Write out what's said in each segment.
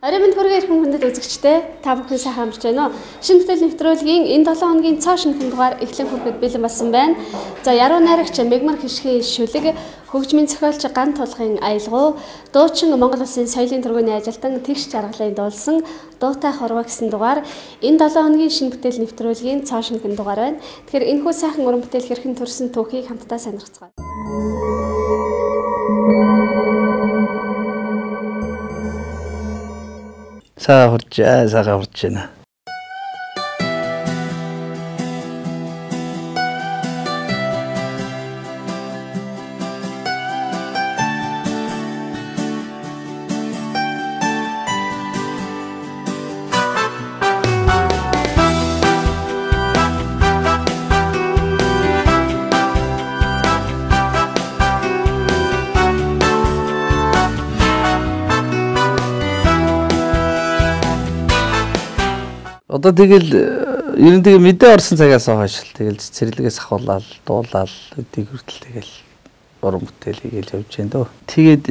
Орой минь хүргээ ирхэн хүндэт үзэгчтэй та бүхэн сайхан амарч байна уу? Шинэ бүтээл нэвтрүүлгийн энэ 7 хоногийн цоо шинэхэн дугаар эхлэн хүрэхэд бэлэн болсон байна. За яруу найрагч Мегмар Хишгийн шүлэг, хөгжмийн зохиолч Ган Тулгын аялгау, дуучин Монгол Улсын соёлын тэргүүний ажилтан Тэгш Жаргалын дуулсан Дуутай хорвоо гэсэн дугаар энэ 7 хоногийн шинэ бүтээл нэвтрүүлгийн цоо шинэхэн дугаар байна. Тэгэхээр энэхүү сайхан уран бүтээл хэрхэн төрсөн түүхийг хамтдаа сонирхцгаая. Сайхан хурж байна. Одоо тэгэл ер нь тэгээ мэдээ орсон цагаас хойш тэгэл цэцэрлэгээс ахуулаад дуулаад өдийг хүртэл тэгэл уран бүтээл хийгээл явж байна дөө. Тэгээд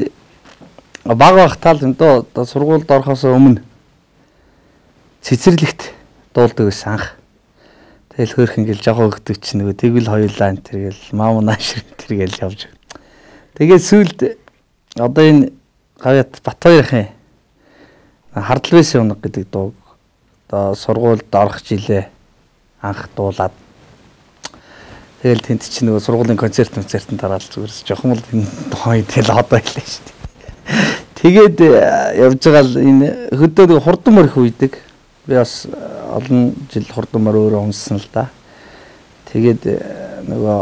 баг багтаал энэ доо сургуульд орохоос өмнө цэцэрлэгт дуулдаг байсан анх. Тэгэл хөөх ингээл жоохон өгдөг чинь нөгөө тэгвэл хоёулаа энэ тэргээл маамунааш тэргээл явж. Тэгээд сүүлд одоо энэ гавьяат Батбаярын хардл байсан унаг гэдэг дуу одоо сургуульд орох жилээ анх дуулаад тэгэл тэнд чинь нөгөө сургуулийн концертын дараал зүгээрс жоохон л энэ тухай тэгэл одоо хэлээ шүү дээ. Тэгээд явж байгаа л энэ хөдөө нөгөө хурдан морих үйдэг. Би бас олон жил хурдан морь өөрөө унссан л да. Тэгээд нөгөө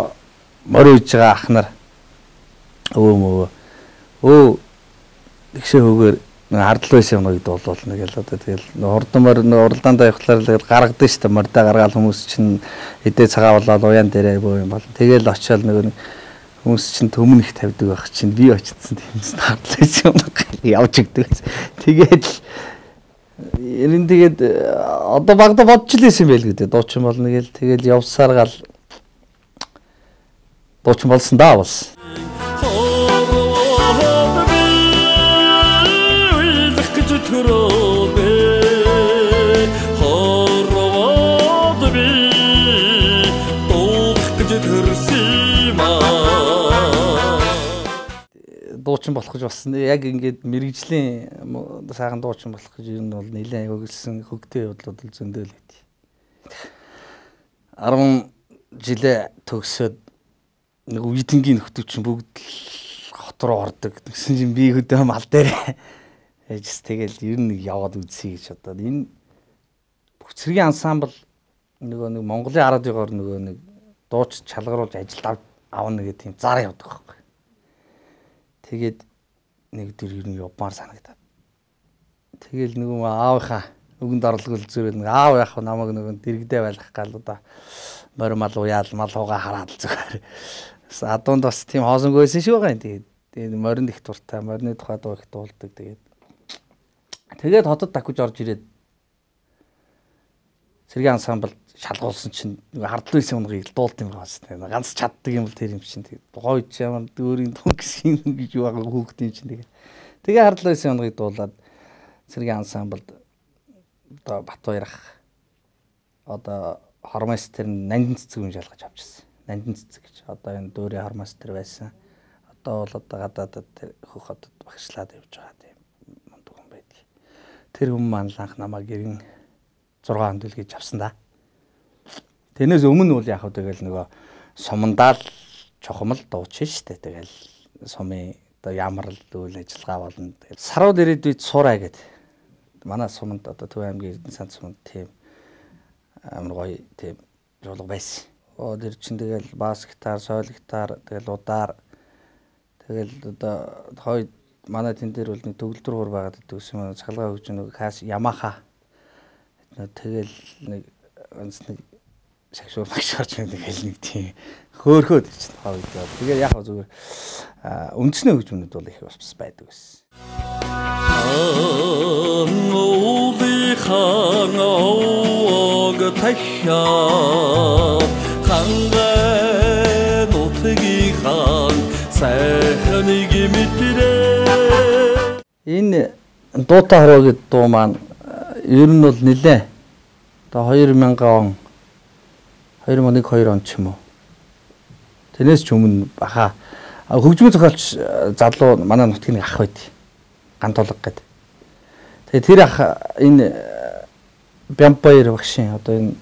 морь үйж байгаа ах нар өө тэгшээ хөөгөр хардл байсан юм гэдэг бол нэг л одоо тэгэл хурдан морь уралдаандаа явхлаар л гаргадаг шүү дээ. Морьдаа гаргаал хүмүүс чинь хэдээ цагаа болоод уян дээрээ бөө юм бол тэгэл очиод нэг хүмүүс чинь төмөн их тавьдаг байх чинь би очсон тиймээс хардл байсан юм явж игдэг. Тэгээд ерэн тэгээд одоо багада бодч лээсэн байл гэдэг дуучин болно гээл тэгэл явсаар гал дуучин болсон даа бас. Дуучин болох гэж басна. Яг ингээд мэрэгжлийн сайхан дуучин болох гэж ер нь бол нэлээд хөгжсөн хөгтэй явдлууд л зөндөл байдгийг. 10 жилээ төгсөөд нэг үеийнгийн нөхдөвчин бүгд л хот руу ордог. Тэгсэн чинь би хөдөө мал дээр ээжс тэгэл ер нь яваад үзье гэж одоо энэ бүх цэргийн ансамбл нэг Монголын радиогоор нэг дууч чалгаруулж ажилд авна гэдэг тийм зар явдаг байхгүй. Тэгээд нэг дөр ер нь явмаар санагдаад. Тэгэл нөгөө аавынхаа үгэнд орлогол зүрэл нэг аав яах вэ намайг нөгөө дэрэгдээ байлгах гал одоо морь мал уяал мал хууга хараад зүгээр. Адуунд бас тийм хоосонгүй байсан шүү байгаа юм. Тэгээд морин их дуртай, морины тухай дуу их дуулдаг. Тэгээд хотод дахиж орж ирээд цэргийн ансамблд шалгуулсан чинь хардл байсан унгийг дуулт юм байна. Ганц чаддаг юм бол тэр юм чинь тэгээд гойч ямар дөөрийн дуу гэсэн гэж байгаа хүүхдийн чинь тэгээд хардл байсан унгийг дуулаад цэргийн ансамблд одоо Батбаяр ах одоо хормастер нандин цэцэг шалгаж авчихсан. Нандин цэцэг гэж одоо энэ дөөрийн хормастер байсан. Одоо бол одоо гадаадад хөх хотод багшлаад явж байгаа тийм мундаг хүн байдаг. Тэр хүн маань анх намайг 96 онд л гэж авсан да. Тэрнээс өмнө бол яг хөө тэгэл нөгөө сумандаал чухамл дуучин штэ тэгэл сумын одоо ямар л үйл ажиллагаа болно. Тэгэл сарууд ирээд үед суурай гэдэг. Манай суманд одоо Төв аймгийн Эрдэнэ санд суманд тийм амар гоё тийм жуулга байсан. Тэр чинь тэгэл бас гитар, соёл гитар, тэгэл удаар тэгэл одоо хой манай тэн дээр бол нэг төгөлдөр хуур байгаад идэгсэн цахалгаа хөгж нэг хаас Ямаха тэгэл нэг нэг саксофон багшаарч нэг хэл нэг тийм хөөхөөд чинь хаа гэдэг. Тэгээ яг зүгээр үндснээ хөгжмөнүүд бол их бас байдаг байсан. Уулынхан овог тахя хангай нутгийнхаа сайхныг мэдрээ. Энэ Дуутай хорвоо гэдэг дуу маань ер нь бол нэлээ. Одоо 2000 он 2001-2 он ч юм уу. Тэрнээс ч өмнө баха хөгжмийн зохиолч залуу манай нутгийн ах байд. Гантолго гэдэг. Тэгээ тэр ах энэ Бямбаяр багшийн одоо энэ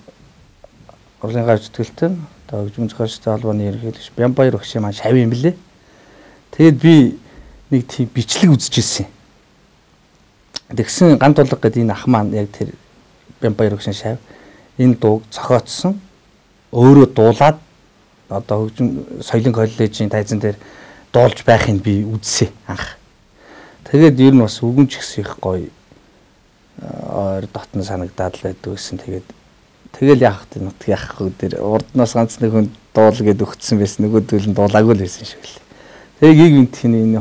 урлын гавь зүтгэлтэй одоо хөгжмийн зохиолчтой холбооны ерөнхийлөгч Бямбаяр багшийн маань шавь юм блэ. Тэгэд би нэг тийм бичлэг үзчихсэн. Тэгсэн гантолго гэдэг энэ ах маань яг тэр Бямбаяр багшийн шавь энэ дууг зохиоцсон. Өөрөө дуулаад одоо хөгжим соёлын коллежийн тайзан дээр дуулж байхыг би үзсэн анх. Тэгээд ер нь бас үгэн ч ихс их гоё дотн санагдаад л байдаг гэсэн. Тэгэл яах вэ нутгийн ахгүй дээр урднаас ганц нэг хүн дуул гэд өгцсөн байсан. Нөгөөдөл нь дуулаагүй л байсан шиг л. Тэгээд гиг винтийн энэ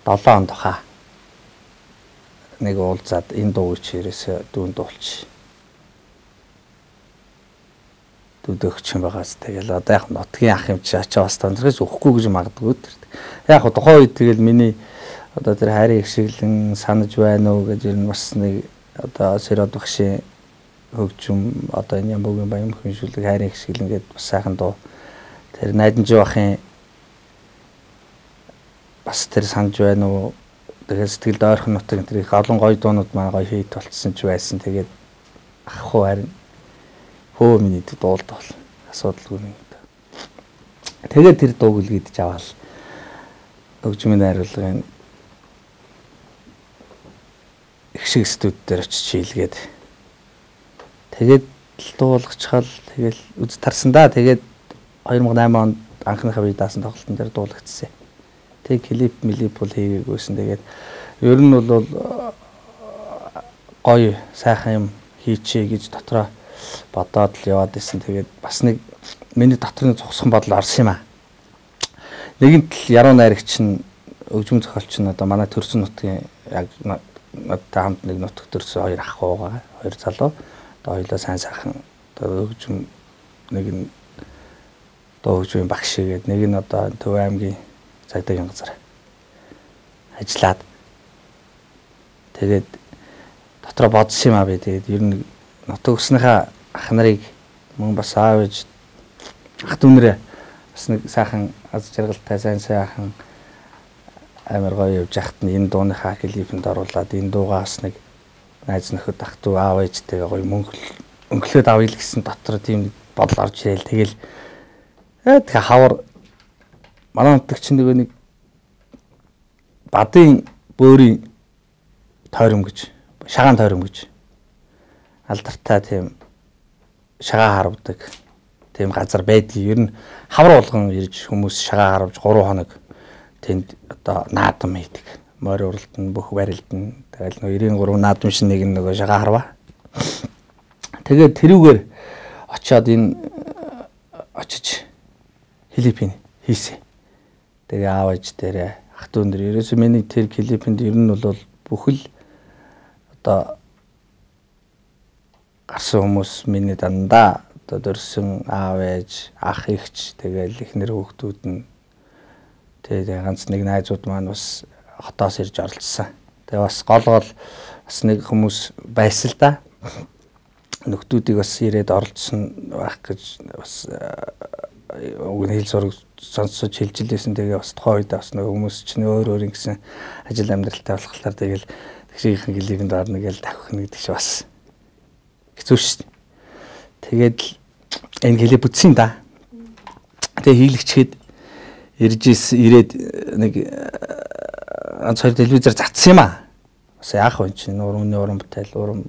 2007 онд хаа нэг уулзаад энэ дуу чирээс дүүн дуулчих. Дүүдөгч юм байгаас тэгэл одоо яг нутгийн ах юм чи ачаа бас тондрож өгөхгүй гэж магадгүй тэр. Яг тухайн үед тэгэл миний одоо тэр хайрын ихшиглэн санаж байна уу гэж ер нь бас нэг одоо Сэрод багшийн хөгжим одоо энэ Ямбогийн баян хөншүүлэг хайрын ихшиглэн гэдэг бас сайхан дуу. Тэр Найданжи бахын бас тэр санаж байна уу. Тэгээд сэтгэлд ойрхон нутгийн тэр их олон гоё дуунууд маань гоё хийд болцсон ч байсан. Тэгээд ах уу харин хөө миний дуулд бол асуудалгүй юм. Тэгээд тэр дууг л гэдэж аваад хөгжмийн найруулгын их шиг студ дээр очиж хийлгээд тэгээд дуулгачхал тэгэл үз тарсан да. Тэгээд 2008 онд анхныхаа бие даасан тоглолтын дээр дуулагдсан. Тэг клип бол хийгээгүйсэн. Тэгээд ер нь бол гоё сайхан юм хийчихье гэж дотроо бодоод л яваад исэн. Тэгээд бас нэг миний дотрын зогсхон бодол орсон юм аа. Нэгэнт л яруу найрагч нь хөгжмийн зохиолч нь одоо манай төрсөн нутгийн яг надтай хамт нэг нутаг төрсөн хоёр ах байгаа. Хоёр залуу. Одоо хоёулаа сайн сайхан одоо хөгжим нэг нь одоо хөгжмийн багш гэдэг нэг нь одоо Төв аймгийн цагдаагийн газар ажиллаад тэгээд дотроо бодсон юм аа би. Тэгээд ер нь нутаг өснийхаа ах нарыг мөн бас аав ээж ах дүүнэрээ бас нэг сайхан аз жаргалтай сайн сайхан амар гоё явж яхад нь энэ дууныхаа клипэнд оруулаад энэ дуугаа бас нэг найз нөхөд ах дүү аав ээжтэйгээ гоё өнгөлөөд авъя л гэсэн дотор тийм бодол орж ирээл. Тэгэл тэгээ хавар манай нутагч нөгөө нэг бадын бөөрийн тойром гэж шагаан тойром гэж алдартай тийм шагаа харвдаг тийм газар байдгийг ер нь хавар болгон ирж хүмүүс шагаа харвж 3 хоног тэнд одоо наадам хийдэг. Морь уралдан бүх барилдан тэгэл 93 наадам шин нэг нөгөө шагаа харваа. Тэгээд тэрүүгээр очиод энэ очиж Филиппин хийсэн. Тэгээ аав ээж дээрээ ах дүүн дээр ерөөсөө миний тэр клипэнд ер нь бол бүхэл одоо гарсан хүмүүс миний дандаа одоо дөрсөн аав ээж ах ихч тэгэл ихнэр хүүхдүүд нь тэгээ ганц нэг найзууд маань бас хотоос ирж оролцсон. Тэгээ бас гол бас нэг хүмүүс байсан л да. Нөхдүүдийг бас ирээд оролцсон байх гэж бас уг нь хэл зураг сонсож хэлж илсэн. Тэгээ бас тухайн үед бас нэг хүмүүс чинь өөр ингэсэн ажил амьдралтай болохоор тэгэл тэгшийнхэн клипэнд орно гэж тавих нэг гэж бас хэцүү шин. Тэгээд энэ клип бүтсэн да. Тэгээ хийлэгчгээд ирээд нэг ганц хоёр телевизээр цацсан юм аа. Бас яах вэ чинь уран бүтээл уран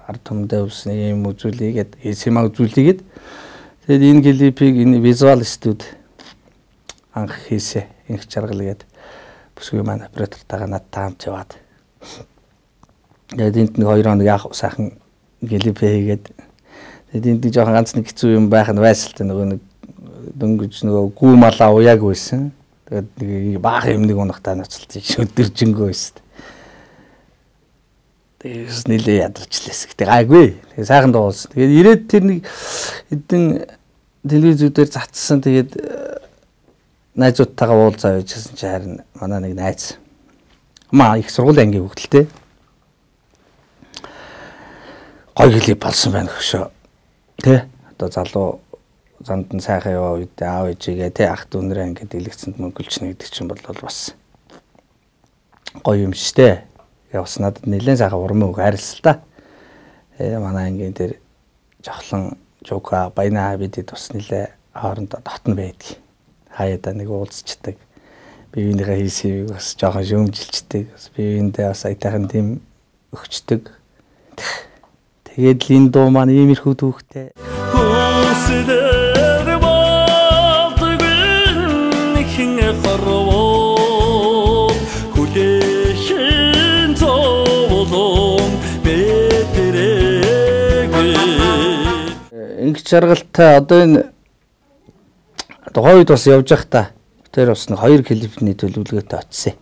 ард түмэндээ үсэн юм үзүүлээгээд хийсэмаа үзүүлээгээд тэгээд энэ клипийг энэ визуал студ анх хийсэн инх жаргал гээд бүсгүй маань оператортойгоо надтай хамт яваад тэгээд энд нэг 2 хоног яах сайхан клип хийгээд тэгээд энд жоохон ганц нэг хэцүү юм байх нь байсан л та нөгөө нэг дөнгөж нөгөө гүү малаа уяаг байсан. Тэгээд нэг баах юм нэг унахтай ноцолт өдөржингөө байсан. Тэгээс нилээ ядарчлээс. Гэтэ гайгүй. Тэгээ сайхан дуулсан. Тэгээд ирээд тэр нэг хэдэн телевизүүдээр цацсан. Тэгээд найзуудтайгаа уулзаа байжсэн чи харин манай нэг найз Маа их сургуулийн ангийн хөвгөлтэй. Гой клип болсон байна хөшөө. Тэ одоо залуу занд нь сайхан яваа үед аав ээжигээ тэ ах дүүнэрээ ингээд дэлгэцэнд мөнгөлчнө гэдэг чинь бол бас гоё юм штэ. Бас надад нэлээд сайхан урмын үг хайрлал та. Манай ангийн дээр жавхлан жука байна бидэд бас нэлээд хоорондоо дотно байдаг. Хаяада нэг уулзчдаг. Биеийнхээ хийсийг бас жоохон шөөмжилчдэг. Бас биеиндээ бас аятайхан тийм өгчдөг. Тэгээд л энэ дуу маань иймэрхүү түүхтэй. Инх жаргалтай одоо энэ тухайн үед бас явж байхдаа тэр бас нэг 2 клипний төлөвлөгөөтэй очив.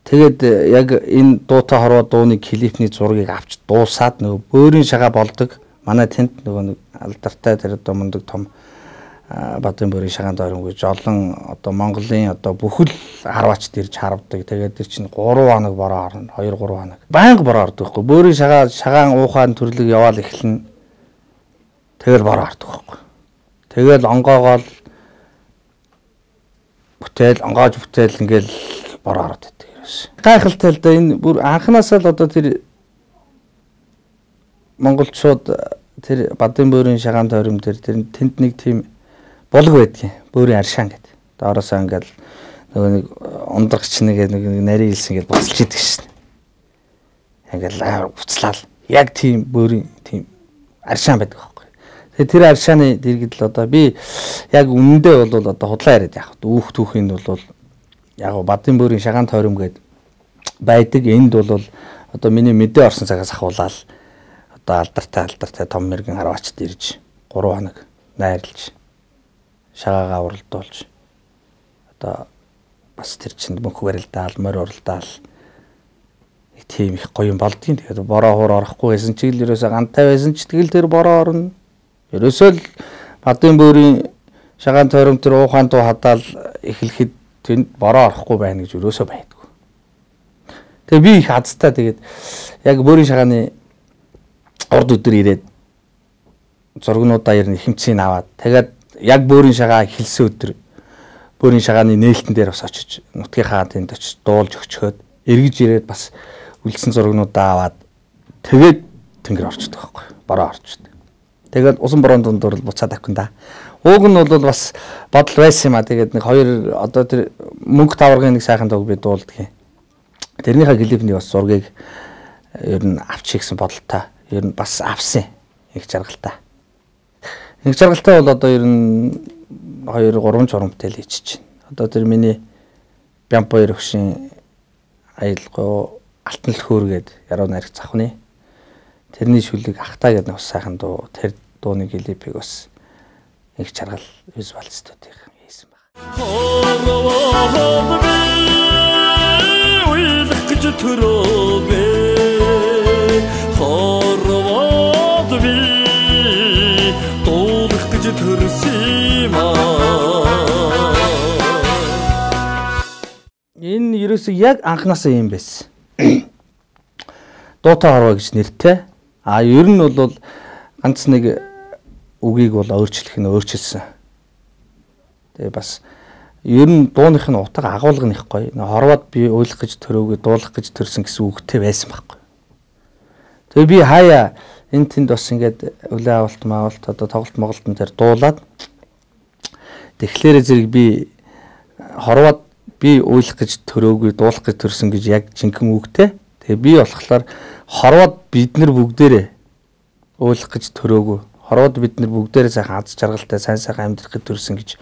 Тэгээд яг энэ дуутай хорвоо дууны клипний зургийг авч дуусаад нөгөө бөөрийн шагаа болдог. Манай тэнд нөгөө нэг алдартай тэр одоо мундаг том Бадын бөөрийн шагаанд орнгож олон одоо Монголын одоо бүхэл харваачд ирж харвдаг. Тэгээд тэр чинь 3 хоног бороо орно. 2-3 хоног. Байнга бороо ордог байхгүй. Бөөрийн шагаан уухаан төрлөг яваал эхэлнэ. Тэгэл бороо ордог байхгүй. Тэгэл онгоогоол онгоож бүтээл ингээл бороо ороод байдаг ерөөс. Гайхалтай л да энэ бүр анханасаа л одоо тэр монголчууд тэр Бадын бөөрийн шагаан тойрон тэр тэнд нэг тийм булг байдгийн бөөрийн аршаан гэдэг. Доороосоо ингээл нөгөө нэг ундрагч нэг нарийн илсэн гэж буцалж идэг шин. Ингээл буцлал яг тийм бөөрийн тийм аршаан байдаг байхгүй. Тэгээ тэр аршааны дэргэд л одоо би яг үнэндээ бол одоо худлаа яриад яах вэ? Үүх түүхийн бол яг Бадын бөөрийн шагаан тойром гээд байдаг. Энд бол одоо миний мэдээ орсон цагаас ахуулаад одоо алдартай том мэргэн харваачд ирж 3 хоног найрлж шагаагаа уралдуулж одоо бас тэр чинь мөнх барилдаал морь уралдаал тийм их гоё юм болдгийн. Тэгээд бороо хуур орохгүй байсан ч ил ерөөсө гантай байсан ч тэгэл тэр бороо орно. Ерөөсөө л Бадын бөөрийн шагаан тойром тэр уухаан дуу хадаал эхлэхэд тэнд бороо орохгүй байна гэж ерөөсөө байдгүй. Тэгээ би их азтай тэгээд яг бөөрийн шагааны урд өдөр ирээд зургнуудаа ер нь хэмцэн аваад тэгээд яг бөөрийн шагаа эхэлсэн өдөр бөөрийн шагааны нээлтэн дээр бас очиж нутгийнхаа тэнд очиж дуулж өгчөөд эргэж ирээд бас үлдсэн зургнуудаа аваад тэгээд тэнгэр орчдөг байхгүй бороо орчдөг. Тэгээд усан бороонд дундуур буцаад авах да. Ууг нь бол бас бодол байсан юм а. Тэгээд нэг 2 одоо тэр мөнгө таваргын нэг сайхан дог би дуулдаг юм. Тэрнийхээ клипний бас зургийг ер нь авчих гэсэн бодолтой. Ер нь бас авсан их жаргалтай. Их жаргалтай бол одоо ер нь 2-3 журам бүтээл хийчих чинь. Одоо тэр миний Бямбаяр өгшин аялгаа алтан лөхөр гээд яруу найраг завхны тэрний шүлэг ахтаа гэдэг нэг сайхан дуу тэр дууны клипийг бас их жаргал визуалистуудыг хийсэн байна. Энэ ерөөсөө яг анханасаа юм байсан. Дуутай хорвоо гэж нэртэй. Ер нь бол ганц нэг үгийг бол өөрчлөх нь өөрчилсөн. Тэгээ бас ер нь дууных нь утга агуулга нэх гоё. Хорвоод би уйлах гэж төрөөгүй дуулах гэж төрсөн гэсэн үгтэй байсан байхгүй. Тэгээ би хаяа энэ тэнд бас ингээд үлээ авалт маавалт одоо тоглолт моголтон дээр дуулаад тэгэхээр зэрэг би хорвоод би уйлах гэж төрөөгүй дуулах гэж төрсөн гэж яг жинхэнэ үгтэй. Тэгээ би болохоор хорвоод бид нар бүгдээрээ уйлах гэж төрөөгүй. Хорвоод бид нар бүгдээрээ сайхан аз жаргалтай сайн амьдрах гэж төрсөн гэж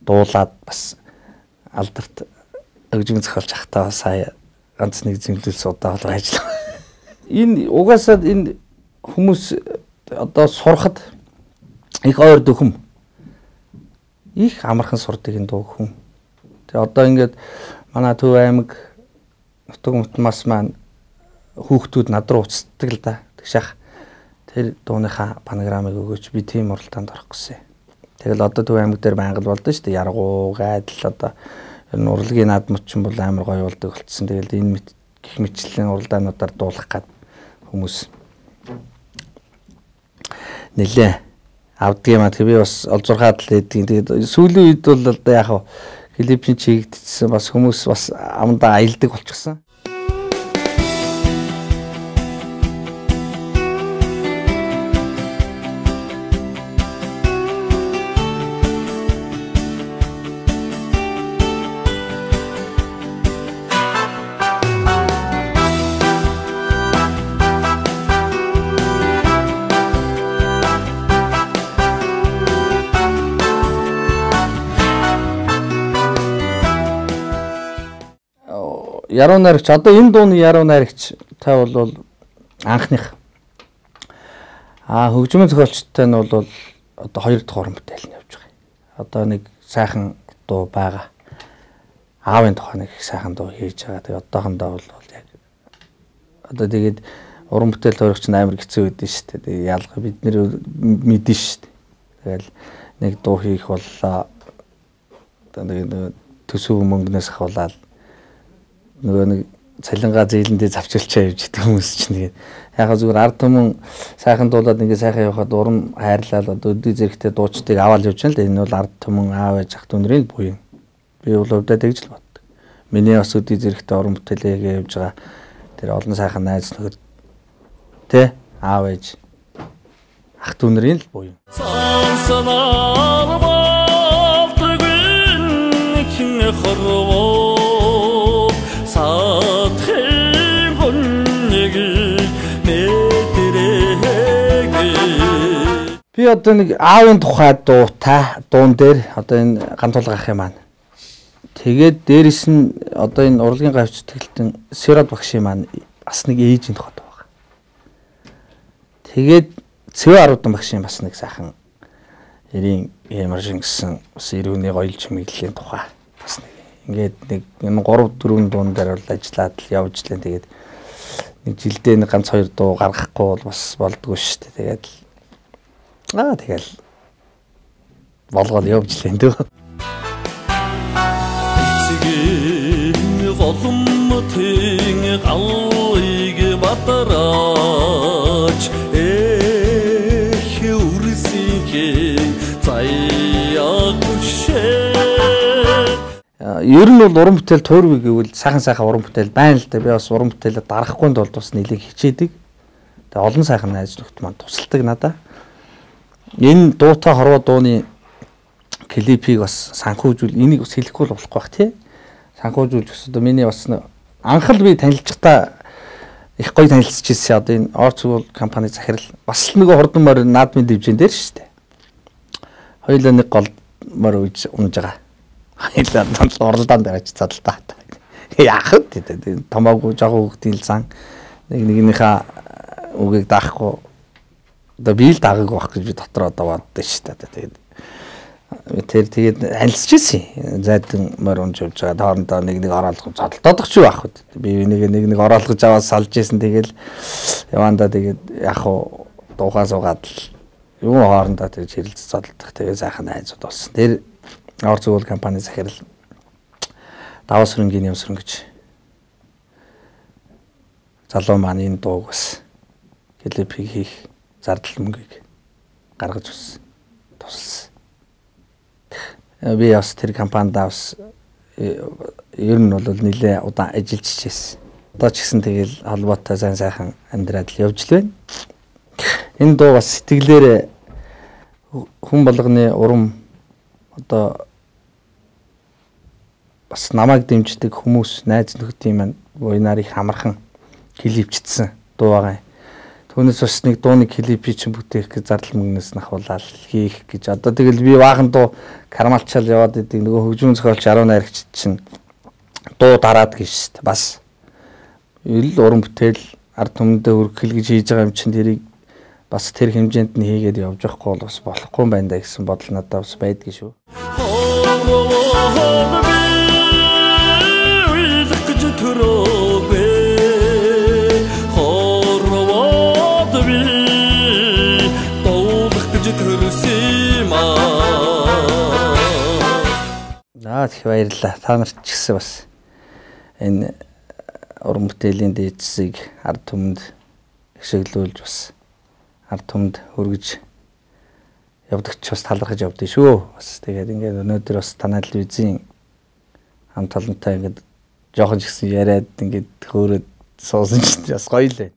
дуулаад бас алдарт өгжмөн зохиолч ахтаа сая ганц нэг зэмлэл удаа болоо ажиллаа. Энэ угаасаа энэ хүмүүс одоо сурахад их ойр дөхөм их амархан сурдаг энэ дуу хүн. Тэгээ одоо ингээд манай Төв аймаг нутаг мутмаас маань хүүхдүүд над руу уцтдаг л да. Тэгшаах тэр дууныхаа панограмыг өгөөч би тийм уралдаанд орох гэсэн. Тэгэл одоо Төв аймаг дээр байнга болдоо шүү дээ. Яргуу, гайдал одоо Энэ урлагийн наадмууд ч бол амар гоё болдог болцсон. Тэгэл энэ гих мэтчлийн уралдаануудаар дуулах гад хүмүүс нэлээ авдаг юм аа. Би бас олзуурхаад л эдгийг. Тэгээд сүүлийн үед бол одоо яг клипийн чигдсэн бас хүмүүс бас амдаа аялдаг болчихсон. Яруу найрагч одоо энэ дууны яруу найрагч та бол анхных хөгжмийн зохиолчтой нь бол одоо 2 дахь уран бүтээл нь явж байгаа. Одоо нэг сайхан дуу байгаа. Аавын тухай нэг сайхан дуу хийж байгаа. Тэгээ одоохондоо бол яг одоо тэгээд уран бүтээл төрөгч амар хэцүү байдэн шүү дээ. Тэгээ ялгаа бид нэр мэдэн шүү дээ. Тэгэл нэг дуу хийх боллоо. Одоо нэг төсөв мөнгнөөс ахуулаад нөгөө нэг цалингаа зээлэндээ завчилчаа явж идэх хүмүүс чинь тэгээд яхаа зүгээр ард түмэн сайхан дуулаад ингээ сайхан явахад урам хайрлал одоо өдөө зэрэгтэй дуучдыг аваад явж байна л да. Энэ бол ард түмэн аав ээж ах дүүнэрийн буян. Би бол өвдөө тэгж л боддог. Миний бас өдөө зэрэгтэй уран бүтээлээ явж байгаа тэр олон сайхан найз нөхөд тэ аав ээж ах дүүнэрийн л буян. Би одоо нэг аавын тухай дуун дээр одоо энэ гантуулга ах юм маань. Тэгээд дээрэс нь одоо энэ урлагийн гавьч тэтгэлтэн Сэрод багшийн маань бас нэг ээжийн тухай байгаа. Тэгээд Цэвэ Аруудан багшийн бас нэг сайхан эрийн ямаршин гэсэн бас ирүүний гоёлж мэдлэлийн тухай бас нэг ингээд нэг энэ 3-4 дуун дээр бол ажиллаад л явж лээ. Тэгээд нэг жилдээ нэг ганц 2 дуу гаргахгүй бол бас болдгоо шүү дээ. Тэгээд тэгэл болгоод явж лээ дөө. Эцгийн голомтын галыг бадараач үрсийн заяаг үшээ. Ер нь бол уран бүтээл туурвиг гэвэл сайхан уран бүтээл байна л да. Би бас уран бүтээлээ дарахгүй тулд бас нэлийг хичээдэг. Тэгээ олон сайхан найз нөхд маань тусалдаг надаа. Энэ дуутай хорвоо дууны клипийг бас санхүүжүүл энийг бас хэлэхгүй болохгүй бах тий. Санхүүжүүлж бас одоо миний бас анхал би танилцахдаа их гоё танилцж ирсэн. Одоо энэ Орцгол компани захирал бас л нэг хурдан морь наадмын дивжин дээр шүү дээ. Хоёулаа нэг гол морь үйж унж байгаа. Хоёулаа уралдаан дээр очиж задалтаа. Яах вэ? Томоогүй жоохон хөвгтийн зан нэгнийхээ үгийг даахгүй одоо би л даагааг байх гэж би дотор одоо боддоо шүү дээ. Тэгээд танилцж ирсэн. Зайдан морь унж явж байгаа хоорондоо нэг ороолгож зодтолдох ч байх үү. Би нэг ороолгож аваад салж ийсэн. Тэгэл явандаа тэгээд яг хуу дуухаа суугаад л юм хоорондоо тэгж хэрэлцэж зодтолдох. Тэгээд сайхан найзууд болсон. Тэр Орцгол компани захирал даваа сүрэнгийн юм сүрэн гэж залуу маань энэ дууг бас клипийг хийх зардал мөнгийг гаргаж тусалсан. Би бас тэр компанид бас ер нь бол нэлээ удаан ажиллаж чижсэн. Одоо ч гэсэн тэгэл холбоотой сайхан амьдраад л явж л байна. Энэ дуу бас сэтгэлээр хүн болгоны урам одоо бас намайг дэмждэг хүмүүс найз нөхдөд маань буйнаар их амархан клипчдсэн дуу байгаа. Түүнээс бас нэг дууны клипийг чинь бүтээх гэж зардал мөнгнөөс нахуулаад хийх гэж. Одоо тэгэл би баахан дуу кармалчаал яваад идэг нөгөө хөгжмийн зохиолч Яруу найрагч чинь дуу дараад гэж шүү дээ. Бас ил уран бүтээл ард түмэндээ өргөхөл гэж хийж байгаа юм чинь тэрийг бас тэр хэмжээнд нь хийгээд явж явахгүй бол бас болохгүй юм байна да гэсэн бодол надад бас байдгийн шүү. баярлалаа. Та нарт ч гэсэн бас энэ уран бүтээлийн дээдсийг ард түмэнд ашиглуулж бас ард түмэнд хүргэж явдаг ч бас талархаж явдээ шүү. Бас тэгээд ингээд өнөөдөр бас танай телевизийн хамт олонтой ингээд жоохон ч гэсэн яриад ингээд хөөрөд суусан ч бас гоё лээ.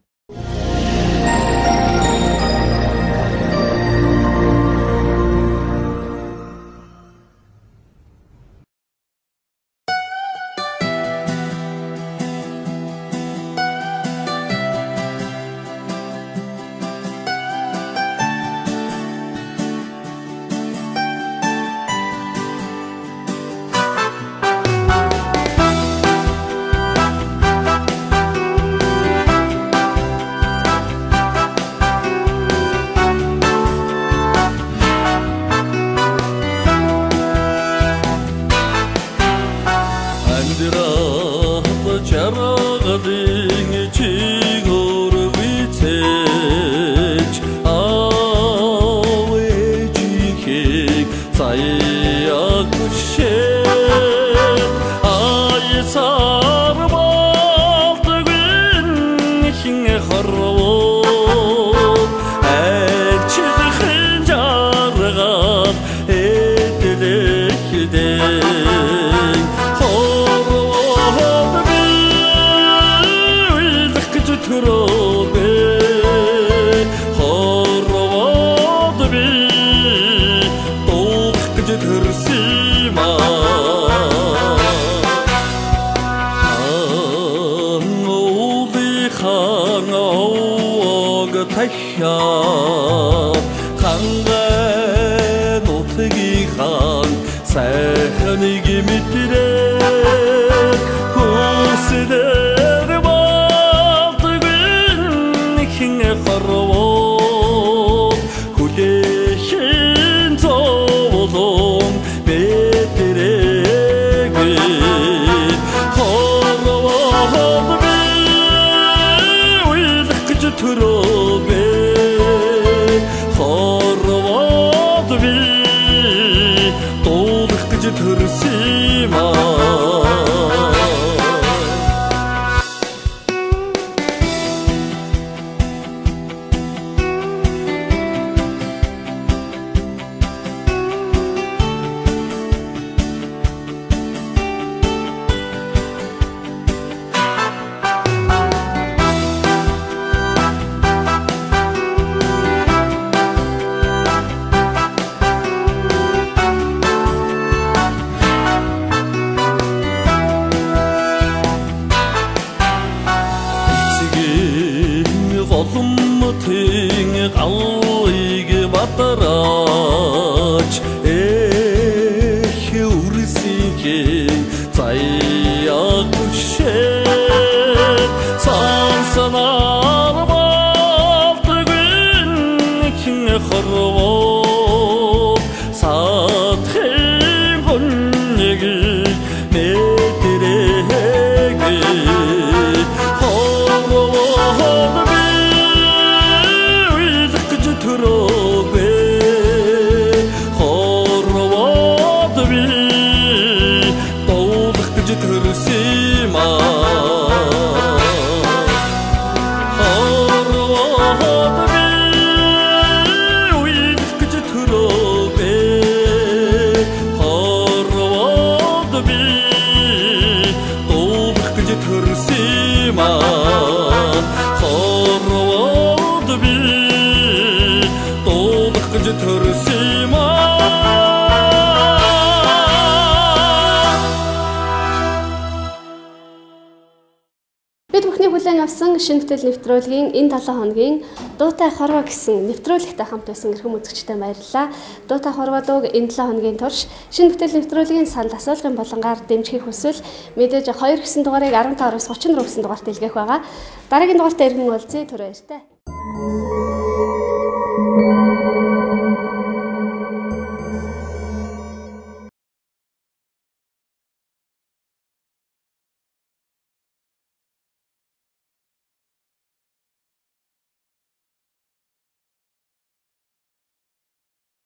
Шинэ бүтээл нэвтрүүлгийн энэ 7 хоногийн Дуутай хорвоо гэсэн нэвтрүүлэгтэй хамт байсан эрхэм үзэгчтэй баярлалаа. Дуутай хорвоо дууг энэ 7 хоногийн турш шинэ бүтээл нэвтрүүлгийн санал асуулгын болонгаар дэмжихийг хүсвэл мэдээж 2 гэсэн дугаарыг 15-аас 30 руу гэсэн дугаарт илгээх байгаа. Дараагийн дугаартаа иргэн уулзъя. Түр баяртай.